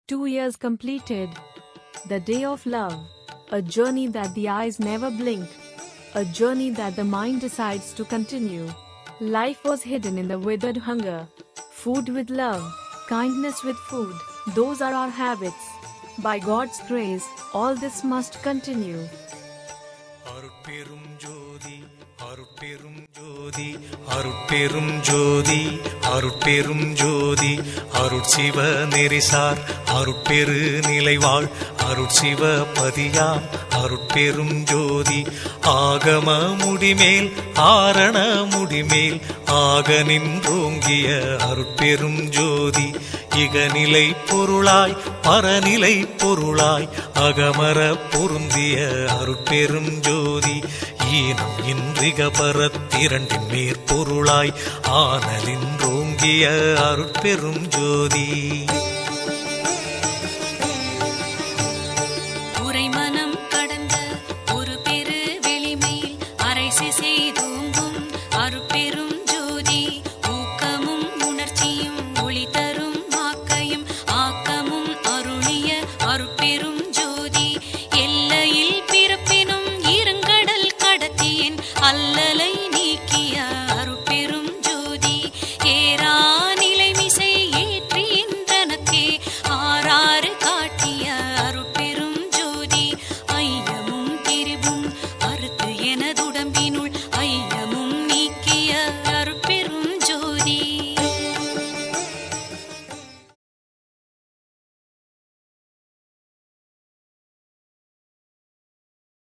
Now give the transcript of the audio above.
2 years completed. The day of love. A journey that the eyes never blink. A journey that the mind decides to continue. Life was hidden in the withered hunger. Food with love, kindness with food, those are our habits. By God's grace, all this must continue. அருட்பெரும் ஜோதி அருட்பெரும் ஜோதி அருட்பெரும் ஜோதி அருட்பெரும் ஜோதி அருட்சிவ நெறிசார் அருட்பெரு நிலைவாழ் அருட்சிவ பதியாம் அருட்பெரும் ஜோதி ஆகம முடிமேல் ஆரண முடிமேல் ஆக நின்றோங்கிய அருட்பெரும் ஜோதி இகநிலை பொருளாய் பரநிலை பொருளாய் அகமர பொருந்திய அருட்பெரும் ஜோதி ஈனம் இன்றிக பரத்திரண்டின் மேற்பொருளாய் ஆனலின்றோங்கிய அருட்பெரும் ஜோதி.